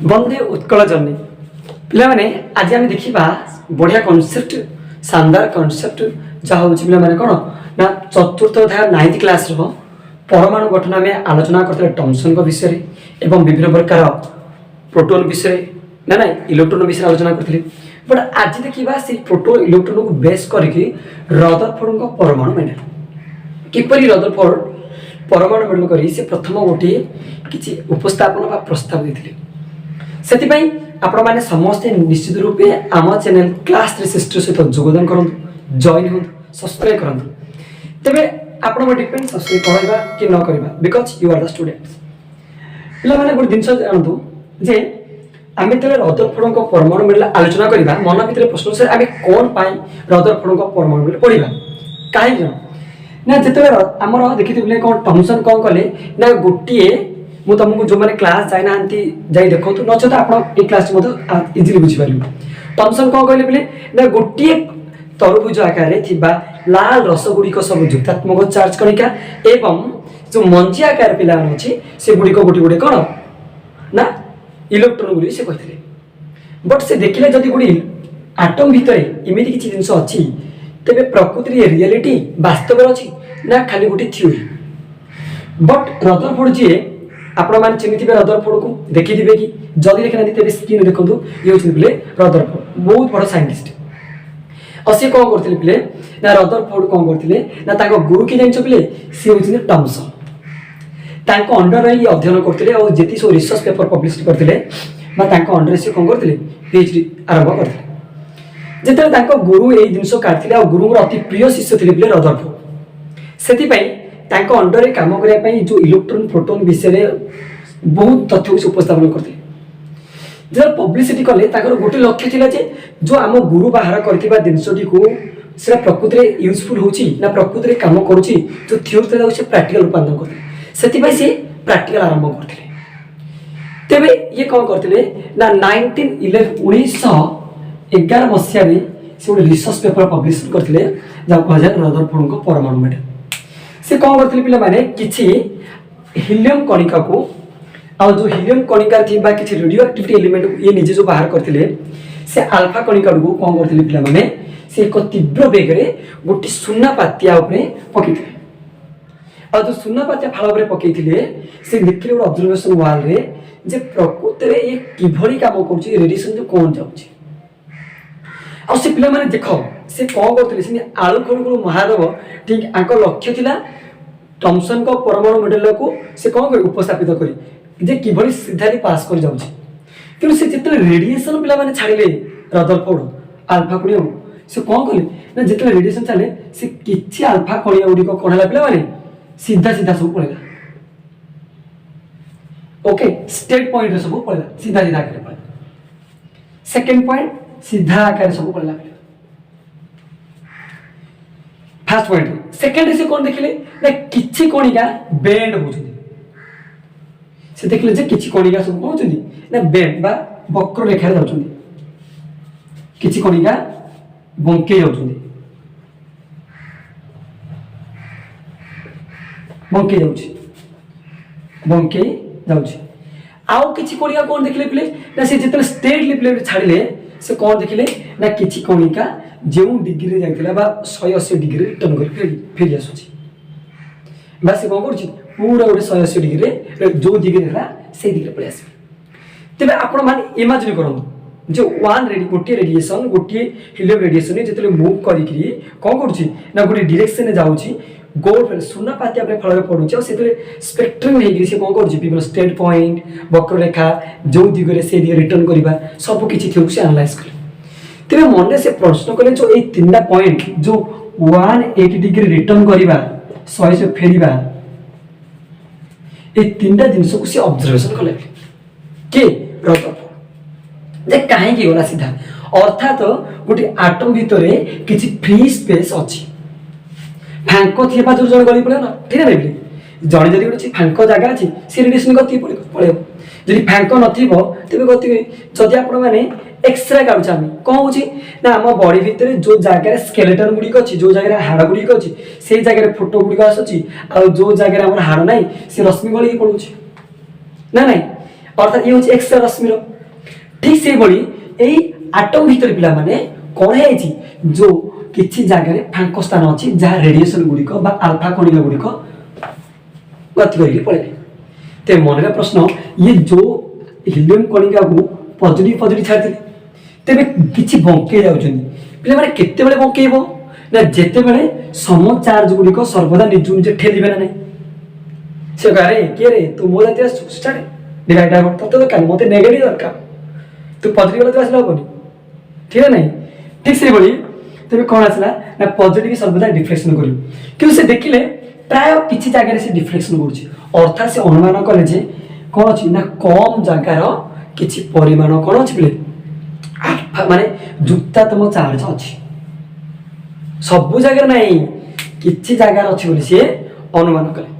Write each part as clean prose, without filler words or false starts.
वंदे Utkal journey पे आज आम देखा बढ़िया कनसेप्ट शानदार कनसेप्ट जहाँ हूँ पे कौन ना चतुर्थ अध्याय 9th क्लास परमाणु गठन आम आलोचना करते टमसन विषय एवं विभिन्न प्रकार प्रोटोन विषय ना ना इलेक्ट्रोन विषय आलोचना करते बट आज देखा से प्रोटोन इलेक्ट्रोन को बेस करके रदरफोर्ड परमाणु मॉडल किपरि रदरफोर्ड परमाणु मॉडल कर प्रथम गोटे किसी उपस्थापन प्रस्ताव देते से आपण मैंने समस्ते निश्चित रूपे आम चैनल क्लास 360 सहित योगदान करूँ जॉइन हूँ सब्सक्राइब करूँ तेरे आपण डिपेंड सब्सक्राइब करवा कि न करवा because you are the students पे गोटे जिन जानतु जे आम जो रदरफोर्ड परमाणु मॉडल आलोचना करवा मन भर प्रश्न से आम कौन पाई रदरफोर्ड परमाणु मॉडल पढ़ा कहीं ना जिते आमर देखिए कौन टमसन कौन कले ना गोटे मु तुमको जो मैंने क्लास जाना जाई देखो नचेत आप क्लास इजिली बुझीपार टमसन कौन कहले बोले ना गोटे तरबुज आकार लाल रसगुड़िक सब युक्तात्मक चार्ज कणिका एवं जो मंजी आकार पिला अच्छी से गुड़िक गोटे गोटे कौन ना इलेक्ट्रोन गुड़ी से कहते बट से देखिले जदि गोटे आटम भितर इमिति किसी जिन अच्छी तेरे प्रकृति रियलिटी वास्तव अच्छी ना खाली गोटे थ्योरी बट रदरफोर्ड जी आपण मैंने चिन्ह रदरफोर्ड को देखिए कि जदि देखना तेरे स्क्रीन देखो ये बोले रदरफोर्ड बहुत बड़ साइंटिस्ट और सी कौन करते पिले ना रदरफोर्ड कौन करते ना गुरु किए जान पिले सी होती टमसन अंडर रही अध्ययन करते और जी सब रिसर्च पेपर पब्लिश करते अंडर से कौन करते पीएचडी आरंभ करते जिते गुरु यही जिनस काटते और गुरु अति प्रिय शिष्य थे पिले रदरफोर्ड से अंडर काम करने जो इलेक्ट्रोन प्रोटोन विषय बहुत तथ्य को उपस्थापन करते जो पब्लिसिटी कले गोटे लक्ष्य थिला जे जो आम गुरु बाहर करथिबा जिनसटी को से प्रकृति यूजफुल होची ना प्रकृति काम करूची जो थ्योरी था से प्रैक्टिकल रूपांतरण करते सेति से प्रैक्टिकल आरंभ करते तेबे ये कौन करते ना 1911 मसीहा से गोटे रिसर्च पेपर पब्लिश करते जहाँ कह जाए रदरफोर्ड परमाणु मॉडल से कौन करते पिला माने किछि हीलियम कणिका को और जो हीलियम कणिका थी किसी रेडियो एक्टिविटी एलिमेंट को ये निजे जो बाहर करते से आल्फा कणिका को कौन करते पिला माने से एक तीव्र बेग रे गोटे सुना पातिया उपरे पकईथे और जो सुना पातिया फाल उपरे पकईथिले से देखिले गोटे ऑब्जर्वेशन वाल रे जे प्रकृति रे ये किभली काम करूची रेडिएशन जो कौन जाउची और से पिला माने देखो से कौन करते से आलू खड़ू महादेव ठीक आंक लक्ष्य थिला टमसन को परमाणु मॉडल को से कौन कर उपस्थापित करी जे किभली सीधा पास कर जाउची कि से जिते रेडिएशन पिला माने छाड़िले रदरफोर्ड आल्फा कणिया से कौन कले ना जिते रेडिएशन चले से किछि आल्फा कणिया गुडी को कोणला पिला माने सीधा सीधा सब पळेला ओके स्टेट पॉइंट रे सब पळेला सीधा सीधा आकार पळेला सेकंड पॉइंट सीधा आकार सब पळेला फर्स्ट पॉइंट सेकंड से कौन देखिले ना किछि कणिका बेंड होउछथि से देखिले जे किछि कणिका सब होउछथि ना बेंड बा वक्र रेखा जाउछथि किछि कणिका बंके जाउछथि बंके जाउछि आउ किछि कणिका कौन देखिले पिले ना से जेतले स्टेट लेवल छाड़िले से कौन देखिले ना किछि कणिका जो डिग्री रे जाइतिला बा 180 डिग्री रिटर्न कर फेरी आसुछि बा से कौन करछि पूरा गोटे 180 डिग्री रे जो डिग्री हला से डिग्री पळे आसी तबे आपण माने इमेजिन करंतु जो गोटे रेडिएशन गोटे हीलियम रेडिएशन जेतले मूव करिकरी कौन करछि ना गोटे डायरेक्शन रे जाउछि गोल सुना पातिया पे फल पड़ुछि और सेतले स्पेक्ट्रम हेगिरी से कौन करछि विभिन्न स्टेट पॉइंट वक्र रेखा जो दिगरे से दिग रिटर्न करबा सब किछि थ्योरी से एनालाइज करे तेरे मन से प्रश्न कले जो ये तीनटा पॉइंट जो 180 डिग्री रिटर्न करबा 100 से फेरिबा ये तीनटा जिनस को से ऑब्जर्वेशन कले के रदरफोर्ड जे काहे की होला सीधा अर्थात गोटे आटम भितरे किछि फ्री स्पेस अछि फांको थिबा जो जण गली पड़े ना ठीक है जड़े जदि गोटे फांको जगह अच्छी से रेडिएशन गति पड़े जदि फांको नथिबो तेबे गति जदि आपण माने एक्सरे काढुछ आमी कोन होची ना हम बॉडी भितर जो जगह स्केलेटन गुडी अछि जो जगह हाड़ गुडी अछि से जगह फोटो गुडी आछि आ जो जगह हमर हाड़ नै से रश्मि गली पड़ुछि ना नै अर्थात ये हूँ एक्स रश्मिर ठीक से बड़ी यही आटम भीतर पिला माने कौन है जो किसी जगह फांक स्थान अच्छी जहाँ रेडिएशन गुड़िक आल्फा कणिका गुड़िक गति करके पड़े ते मन प्रश्न ये जो हिलियम कणिका को पॉजिटिव छाड़ी तेरे किसी बंकई जाऊँ पे मैंने केत बंकेब ना जिते बड़े सम चार्ज गुड़िक सर्वदा निज निजे ठेलिबे ना नहीं से कहे किए रे तू मो जाती स्टार्ट डिवाइड तो दरकार मत नेगेटिव दरकार तू पॉजिटिव वाला तो आसला हेनी ठीक है नहीं ठीक से बड़ी तेरे कौन आसला ना पॉजिटिव सर्वदा डिफ्लेक्शन कर क्यों से देखिले प्राय किसी जगह से डिफ्लेक्शन कर अर्थात से अनुमान कले जे कौन अच्छी ना कम जगार किसी परिमाण कौन अच्छी बोले आल्फा माने युक्तात्मक चार्ज अच्छी सबू जगह नहीं किसी जगार अच्छी बोली सी अनुमान कले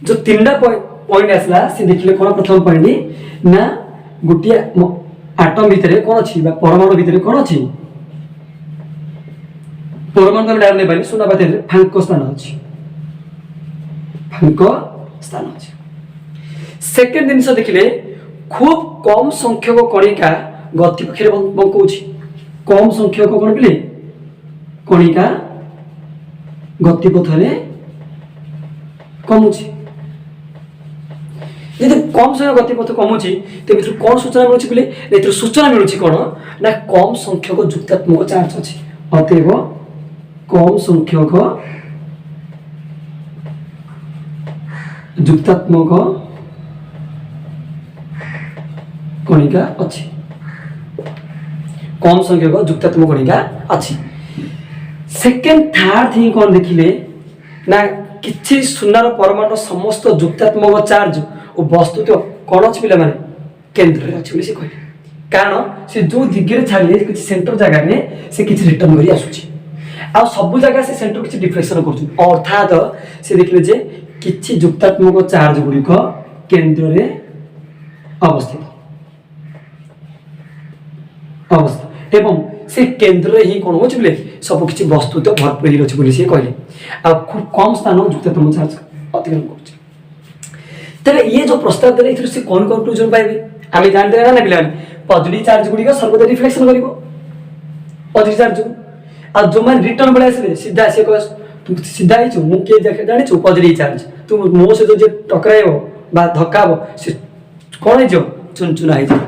जो तीन पॉइंट आसला से देखिले कौन प्रथम पॉइंट ना गोटे आटम भितर कौन अच्छी परमाणु भितर कौन अच्छी परमाणु तुम डायरेक्ट नहीं पानी सुना पाते फांक स्थान अच्छी फांक स्थान अच्छी सेकेंड जिन देखिले खूब कम संख्यक कणिका गति पक्षे बंकौची कम संख्यक कौन बोले कणिका गतिपथ कमुची यदि कम समय गतिपथ कमुची तो भर कौन सूचना मिलूँ बोले सूचना मिलूँ कौन ना कम संख्यक युक्तात्मक चार्ज अच्छी अतएव कम संख्यक युक्तात्मक कणिका अच्छी कम संख्यक युक्तात्मक कणिका अच्छी सेकेंड थर्ड थिंग कौन देखिले ना किसी सुनार परमाणु समस्त युक्तात्मक चार्ज और वस्तु तो कौन अच्छी पे केन्द्र अच्छी से कहले कारण से जो दिग्गे छाड़े किसी सेंटर जगह में से किसी रिटर्न कर आसुची आ सब जगह से सेंटर किसी डिफ्लेक्शन कर अर्थात से देखिले जे किसी युक्तात्मक चार्ज गुड़िक केन्द्र में अवस्थित अवस्था एवं से केन्द्र ही कौन हो सब किसी वस्तु तो भरपूर अच्छे बोली सी कहले आ खूब कम स्थान युक्तात्मक चार्ज अतिक्रमण कर तेरे ये जो प्रस्ताव देते से कौन कंक्लूजन पाइबे आम जानते ना पे पॉजिटिव चार्ज गुड़िक सर्वदा रिफ्लेक्शन कर पॉजिटिव चार्ज आ जो मैंने रिटर्न बड़े आसे सीधा सी कह तू सीधा ही मुझे किए जानी पॉजिटिव चार्ज तू मो सहित जो टकराइब धक्का से कौन हो चुनचुना हो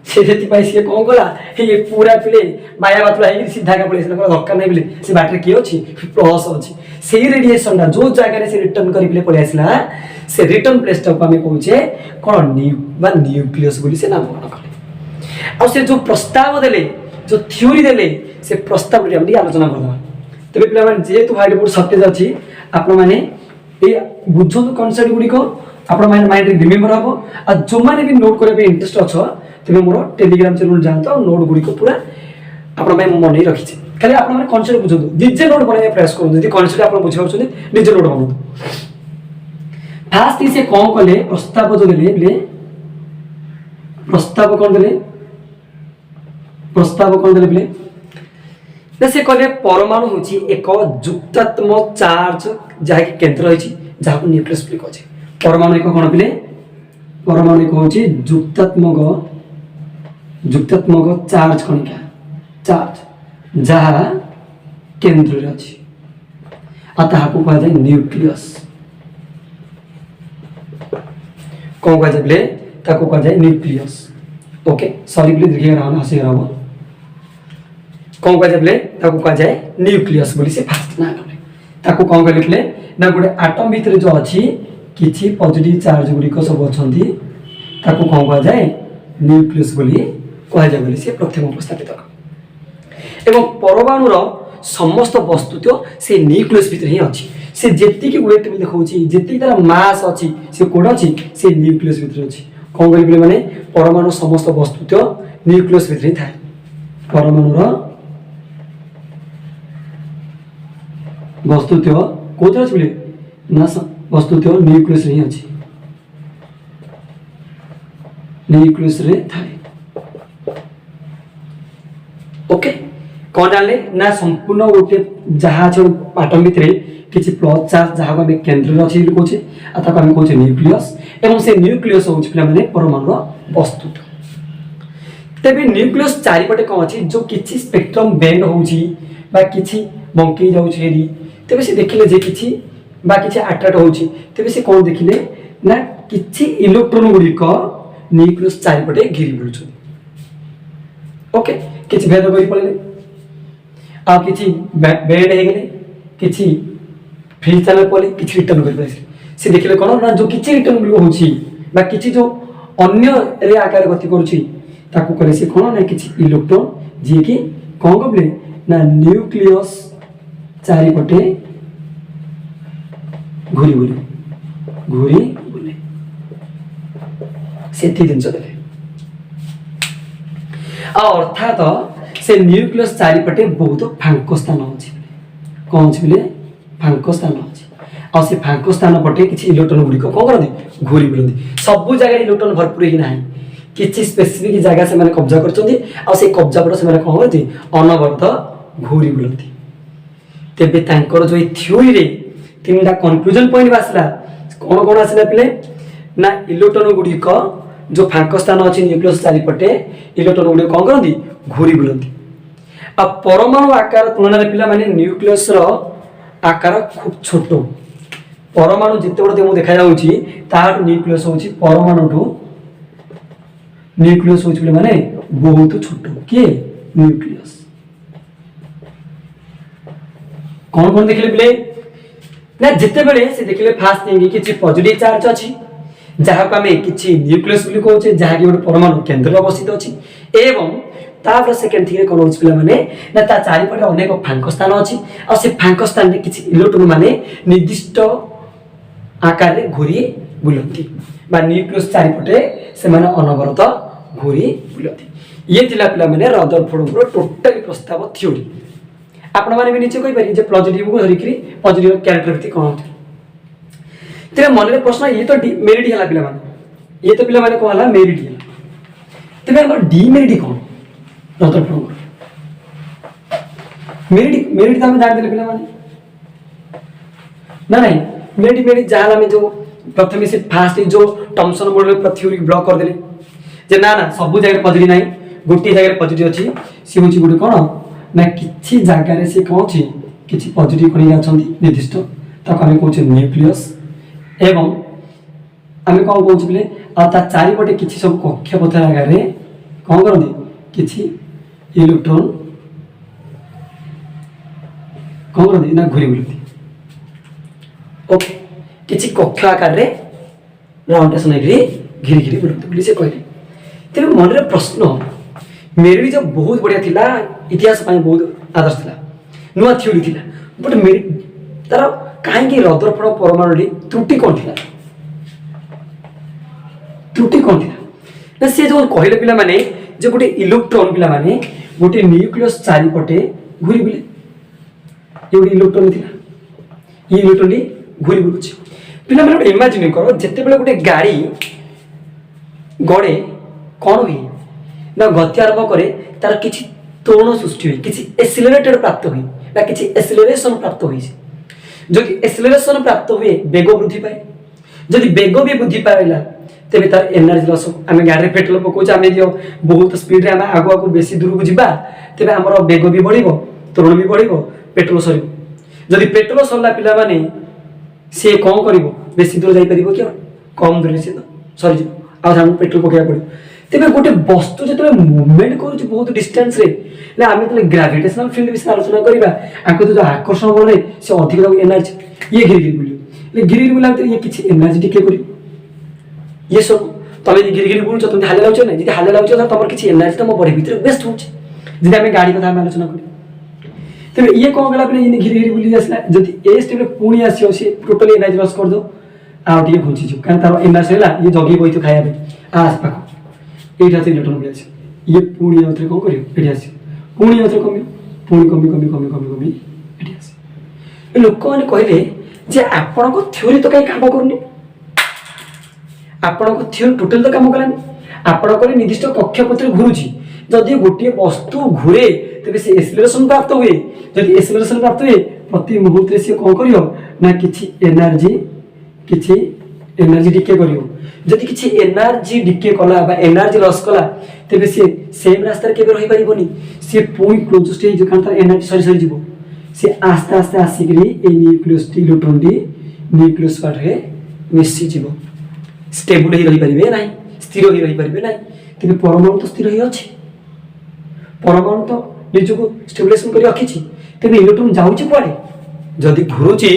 सी कौन कला ये पूरा पिले माया बातुला सीधा का पड़े धक्का नहीं बोले से बाटर किए अच्छी प्लस अच्छी से रेडिएशन जो जगह से रिटर्न कर पड़े आसला से रिटर्न प्लेस टाक आम कहे कौन न्यूक्लियस बोली से नामकरण कले आ जो प्रस्ताव देले जो थ्योरी देले से प्रस्ताव आलोचना करदे तेरे पे जेहेतु व्हाइट बोर्ड सर्टेज अच्छी आपण मैंने बुझु कनसेप्ट गुड़िक आप माइंड रिमेम्बर हम आ जो मैंने भी नोट करने इंटरेस्ट अच्छ तेज मोर टेलीग्राम चैनल जातु और नोट गुड़िक पूरा आप मन रखी खाली आप कनसेप्ट बुझु निजे नोट बनाए प्रयास करूँ कनसेप्ट आप बुझे निजे नोट बनाऊ फास्ट से कौन कले प्रस्ताव जो देले प्रस्ताव कौन देले प्रस्ताव कौन देले बोले से कहले परमाणु होची एक युक्तात्मक चार्ज जहाँ की केन्द्र रही जहाँ को न्यूक्लियस बोली कहे परमाणु एक कौन बोले परमाणु एक होची युक्तात्मक चार्ज कणिका चार्ज जहाँ केन्द्र अच्छी अतः को कहा जाए न्यूक्लियस कौन कहा जाए ताको कहा जाए न्यूक्लियस ओके सॉरी बोले देखिए हसी हम कौन कहा जाए ताको कहा जाए न्यूक्लियस बोली से फास्ट ना कले ताको कौन कह लिखले ना गोटे आटम भीतर जो अच्छी किसी पॉजिटिव चार्ज गुड़िक सब अच्छा ताको कौन कहा जाए न्यूक्लियस बोली कह जाए बोली से प्रथम उपस्थापित एवं परमाणुर समस्त वस्तु तो से न्यूक्लियस भीतर ही अच्छी से जेतिक वेट भी देखा जी तार मास अच्छी से कौन अच्छी से न्यूक्लियस भीतर अच्छी कौन कह माने परमाणु समस्त वस्तु तो न्यूक्लियस भीतर ही थाए परमाणुर वस्तु तो कौन अच्छे बोले ना वस्तु तो न्यूक्लियस ही अच्छी न्यूक्लियस रे थाए ओके कौन जाने ना संपूर्ण गोटे जहाँ आटम भितर किसी प्लस चार्ज जहाँ केन्द्र अच्छे कहे आम कहे न्यूक्लियस एवं से न्यूक्लियस हूँ पे परमाणु बस्तु तेरे न्यूक्लियस चारिपटे कौन अच्छी जो किसी स्पेक्ट्रम बेंड होची बा किसी बंकई जाऊँगी हेरी तेरे से देखिले जे किसी बा किसी अट्राक्ट होची तेरे से कौन देखिले ना किसी इलेक्ट्रॉन गुड़िक न्यूक्लियस चारिपटे घिरी बुलुछन ओके किसी भेद कर पड़े आ किसी बेंड हो गले किसी फ्री चैनल पड़े किसी रिटर्न कर से देखिले कौन ना जो किसी रिटर्न गुड़िक होची बा किसी जो अन्य रे आकार गति करुची ताकू करे से कौन ना किसी इलेक्ट्रॉन जी कि कौन कहले ना न्यूक्लियस चारिपटे घूरी बुले से जिन देले अर्थात से न्यूक्लियस चारिपटे बहुत फांक स्थान अच्छी कौन अच्छी बोले फांक स्थान अच्छी आ से फांक स्थान पटे किसी इलेक्ट्रॉन गुड़िक कौन करती घूरी बुलती सब जगह इलेक्ट्रॉन भरपूर ही ना किसी स्पेसिफिक जगह से मैंने कब्जा कर कब्जा पट से कौन करती अनवरत घूरी बुलती तेबे तांकर जो थ्योरी रे तीनटा कंक्लूजन पॉइंट आसला कौन कौन आसला पिले ना इलेक्ट्रॉन गुड़िक जो फांक स्थान अच्छी न्यूक्लियस चारिपटे इलेक्ट्रॉन गुड़िक कौन करती घूरी बुलती आ परमाणु आकार तुलन में पिला माने न्यूक्लियस रो आकार खूब छोट परमाणु जिते बड़ तुमको देखा जाउची तार न्यूक्लियस होची परमाणु ठू न्यूक्लियस होची माने बहुत छोट के न्यूक्लियस कौन कौन देखले पिले ना जिते बड़े से देखले फास्ट थिंग किछि पॉजिटिव चार्ज अछि जहाँ को आम किसी न्यूक्लियस बोली कहूचे जहाँकि गोटे परमाणु केन्द्र अवस्थित अच्छी एवं तापर सेकेंड थिंग कौन हो पाने ना ता चारिपटे अनेक फांक स्थान अच्छी आ से फांक स्थान में किसी इलेक्ट्रॉन माने निर्दिष्ट आकार रे घूरी बुलती बा न्यूक्लियस चारिपटे से माने अनवरत घूरी बुलती ये थिला पिला माने रदरफोर्ड टोटली प्रस्ताव थ्योरी आपण माने भी नीचे कहि पारि जे पॉजिटिव को धरिकरी पॉजिटिव कैरेक्टरिस्टिक कौन होते तेरे मन में प्रश्न ये तो मेरिट है पिला माने ये तो पिला माने कौन है मेरिट है तेरे हमर डीमेरिट कौन रदरफोर्ड मेरिट तो हम जान देले पिला माने ना नहीं मेरिट जहाँ आम जो प्रथम से फास्ट जो टॉमसन मॉडल थ्योरी ब्लॉक कर देले जे ना ना सब जगह पॉजिटिव नहीं गोटे जगह पॉजिटिव अच्छी सी हूँ गोटे कौन ना किसी जगार से कौन अच्छी किसी पॉजिटिव कहीं अच्छी निर्दिष्ट ताको आम कौन न्यूक्लियस एवं आम कौन कौन बोले आ चारिपटे किसी सब कक्षपथ आगे कौन करती किसी इलेक्ट्रॉन कौन करती ना घूरी बुलती ओके किसी कक्ष आकार रे राउंडेशन घिरी घिरी बुलती बोली से कहले तेरे मन रे प्रश्न मेरी जो बहुत बढ़िया थिला इतिहास पाई बहुत आदर्श थिला नुआ थ्योरी थिला बट मेरी तार कहीं रदरफोर्ड परमाणु त्रुटि कौन थी त्रुटि कौन थी ना सी जो कहले पिला माने जो गोटे इलेक्ट्रॉन पिला माने गोटे न्यूक्लियस चारिपटे घूरी बुले ये गोटे इलेक्ट्रॉन थी ये इलेक्ट्रॉन घूरी बुलुची पिला माने इमेजिन करो जिते बेले गोटे गाड़ी गड़े कौन हुई ना गति आरंभ करे तार किसी त्वरण सृष्टि हुई किसी एक्सिलरेटेड प्राप्त हुई ना किसी एक्सिलरेशन प्राप्त हुई जदि एक्सिलरेशन प्राप्त हुए बेग वृद्धि पाए जदि बेग भी वृद्धि पाइला तेरे तार एनर्जी लस आम गाड़ी में पेट्रोल पकाउे आम जो बहुत स्पीड आम आगु आगु बेसी दूर को जावा तेरे आम बेग भी बढ़ त्वरण भी बढ़ पेट्रोल सर जदि पेट्रोल सरला पिला माने सी कौन कर बेसी दूर जापर कि कम दूर से सरीज आम पेट्रोल पकड़ा पड़ो तेरे गोटे वस्तु जो मुवमेंट कर बहुत डिस्टेंस रे आम जो ग्राविटेशनल फील्ड विषय आलोचना करवा आंको जो आकर्षण बल से अधिक एनर्जी ये घिरी घिरी बुल घिरी बुला ये किसी एनर्जी टिके कर ये सब तुम घिरी घिरी बुलुच तुम हाले लाउच ना जी हाले लाउच तुम किसी एनर्जी तुम बॉडी भीतर वेस्ट हो आम गाड़ी कथा आलोचना कर तेरे ये कौन गला घिरी घिरी बुली आसला जब ए स्टेप पुणी आसो सी टोटली एनर्जी लस कर दो आगे घुंचीज कहीं तार एनर्जी है ये जगी बही तो खाया आस पाख ये इलेक्ट्रॉन बुले ये पुणी आउे कौन कर आस पुणी आउे कमी पुणी कमी कमी कमी कमी कमी ये आस लोक मैंने कहले जे आपण को थ्योरी तो कहीं काम करनी आपण को थ्योरी टोटल तो काम कलानी आपण को निर्दिष्ट कक्षपथ घूरुची जदि गोटे वस्तु घूरे तेरे से एक्सिलरेशन प्राप्त हुए जदि एक्सिलरेशन प्राप्त हुए प्रति मुहूर्त से कौन कर ना किसी एनर्जी डिके करियो जदि किछि एनर्जी डिके कला बा एनर्जी लॉस कला तेबे से सेम रास्ता केबे रहि परिबोनी से पुई क्लोज स्टेज जो कांता एनर्जी सरी सरी जीवो से आस्ते आस्ते आसिकरी ए न्यूक्लियस टी इलेक्ट्रॉन टी न्यूक्लियस पार्ट रे मिसि जीवो स्टेबल ही रहि परिबे नाही स्थिर ही रहि परिबे नाही तेबे परमाणु तो स्थिर ही अछि परमाणु तो निजको स्टेबलाइजेशन करी रखिछि तेबे इलेक्ट्रॉन जाउछि कुआडे जदि घुरुछि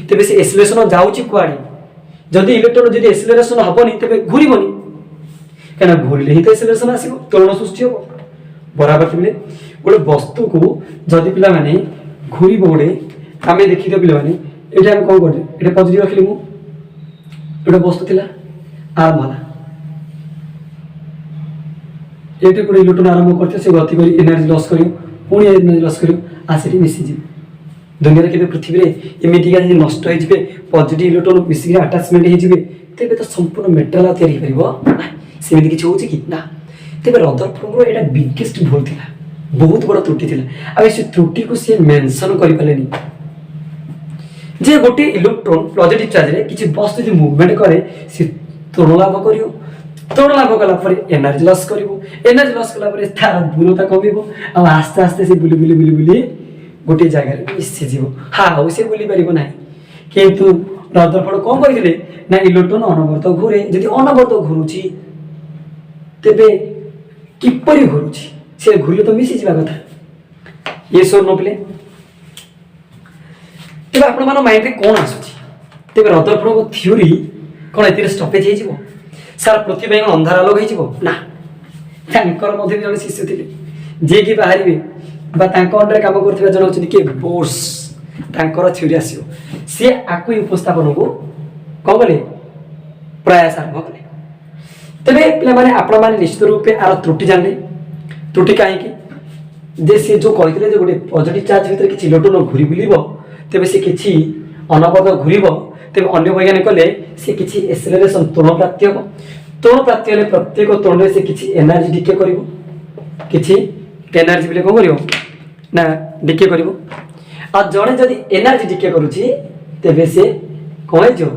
तेबे से एक्सेलरेशन जाउछि कुआडे जदि इलेक्ट्रॉन जदि एक्सेलरेशन हबनी तेबे घुरिबनी केना घुरिले ही तो एक्सेलरेशन आसीबो त्वरण सृष्टि होबो बराबर तिबले गोटे वस्तु को जदि पिला माने घुरिबो गोटे आमे देखि दे पिला माने एटा हम कोन करते एटा पॉजिटिव रखिले मु एटा वस्तु थिला आर्म वाला एटा को इलेक्ट्रॉन आरंभ करते से गति करी एनर्जी लॉस करियो पुणी एनर्जी लॉस करियो आसिटी मिसि जी दुनिया रे केबे पृथ्वी रे एमिटिका जे नष्ट होई जिवे पॉजिटिव इलेक्ट्रॉन मिसि अटैचमेंट हे जिवे तेबे तो संपूर्ण मेटल आ तयारी परिबो सेमिति किछ होउछि कि ना तेबे रदरफोर्ड एटा बिगेस्ट भूल थिला बहुत बड़ त्रुटि थिला आ से त्रुटि को से मेंशन करि पालेनी जे गोटे इलेक्ट्रॉन पॉजिटिव चार्ज रे किछि वस्तु जे मूवमेंट करे से त्वरण लाभ करियो त्वरण लाभ कला पर एनर्जी लॉस करिवो एनर्जी लॉस कला पर तार दूरता कमिवो आ आस्ते आस्ते से बुली गोटे जगह रे मिसि जीवो हां से बुली परिबो नाही किंतु रदरफोर्ड कोन करिले ना इलेक्ट्रॉन अनवर्त घुरे जदि अनवर्त घुरुची तेबे किपरि घुरुची से घुरिले तो मिसि जीवा कथा ये सो नो प्ले तेबे आपण मानो माइंड रे कोन आसुची तेबे रदरफोर्ड थ्योरी कोन एतिर स्टॉपेज हे जीवो सारा पृथ्वी में अंधार आलोक हो ना तांकर मध्य जन शिष्य थे जे कि बाहर बा तांको अंडर काम करथिबा जन होचनी के बोर्स तांकर थ्योरी आसियो से आकु उपस्थापन को को बोले प्रयास आरंभ कले तबे पिला माने आपण माने निश्चित रूपे आर त्रुटि जानले त्रुटि काहे कि जे से जो कहितले जे गोटे पॉजिटिव चार्ज भीतर कि इलेक्ट्रॉन घुरी बुलिबो तबे से किछि अनपद घुरिबो तेज अन्य वैज्ञानिक कले से किछि एक्सेलरेशन त्वरण प्राप्ति हो त्वरण प्राप्ति हेले प्रत्येक त्वरण से किछि एनर्जी डिके करिवो किछि एनर्जी बिले को करिवो ना डिके करिवो आ जणे जदि एनर्जी डिके करूछि तेबे से कोइ जो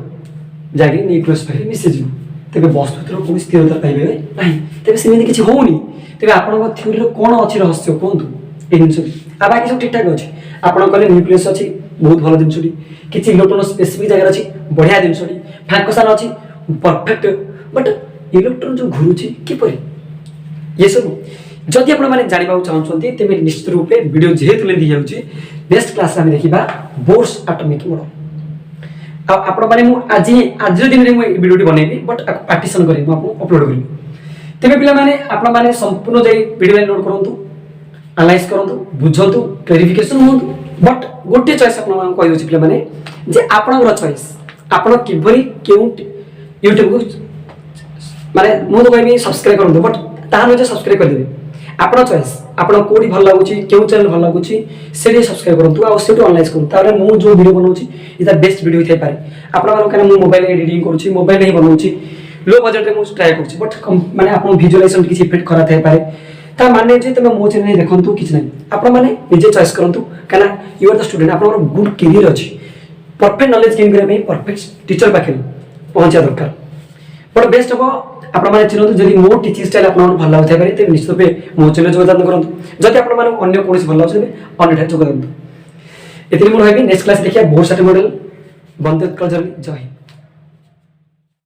जागी न्यूक्लियस पर मिसि जिवो तेबे वस्तु तर कोइ स्थिरता पाइबे नाही तेबे सेमिति किछि होउनी तेबे आपनको थ्योरी रो कोन अछि रहस्य कोंतु ए जिंस आ बाकी सब ठीक ठाक अछि आपण कहले न्यूक्लियस अछि बहुत भलो जिंसटी किछि इलेक्ट्रॉन स्पेसिफिक जगह अछि बढ़िया जिंसटी फांकशन अछि परफेक्ट बट इलेक्ट्रॉन जो घुरुछि कि परि ये सब जदि आपण माने जानिबा चाहछन्ती तेबे निश्चित रूपे वीडियो जेहेतु लेंदी जाउछि नेक्स्ट क्लास रे हम देखिबा बोर्स एटॉमिक मॉडल आ आपण माने मु आज दिन रे मु वीडियो बनेबी बट पार्टीशन करी मु आपको अपलोड करी तेबे पिला माने आपण माने संपूर्ण जे वीडियो नोट करंतु एनालाइज करंतु बुझंतु क्लैरिफिकेशन होंतु बट गोटे चॉइस आपण मान कहि दोछि पिला माने जे आपनकर चॉइस आपण किभरी केउ YouTube को माने मु तो कहबी सब्सक्राइब करंतु बट तार जे सब्सक्राइब कर देबे आपण चॉइस आपण कोडी भल लागुची केउ चैनल भल लागुची सेडी सब्सक्राइब करंतु आ सेटु एनालाइज करंतु तारे मु जो वीडियो बनौची इज द बेस्ट वीडियो थे पारे आपण मान कने मु मोबाइल एडिटिंग करूची मोबाइल ही बनौची लो बजट रे मु ट्राई करूची बट माने आपण विजुअलाइजेशन किछि इफेक्ट खरा थे पारे ता माने जे तमे मो चैनल देखंतु किछ नै आपण माने निजे चॉइस करंतु काना यू आर द स्टूडेंट आपण गुड करियर अछि परफेक्ट नॉलेज गेन करे परफेक्ट टीचर पाखे पहुंचा दरकार बट बेस्ट हो आपण माने चिन्हतु जदि मो टीचिंग स्टाइल आपण भल लागथै पारे ते निश्चित रूपे मो चैनल जोगदान करंतु जदि आपण माने अन्य कोनोसी भल लागथै अन्य ठाय जोगदान एतिनि मोर होइबे नेक्स्ट क्लास देखिया बोर्ड सेट मॉडल बंदे उत्कल जर्नी जय हिंद।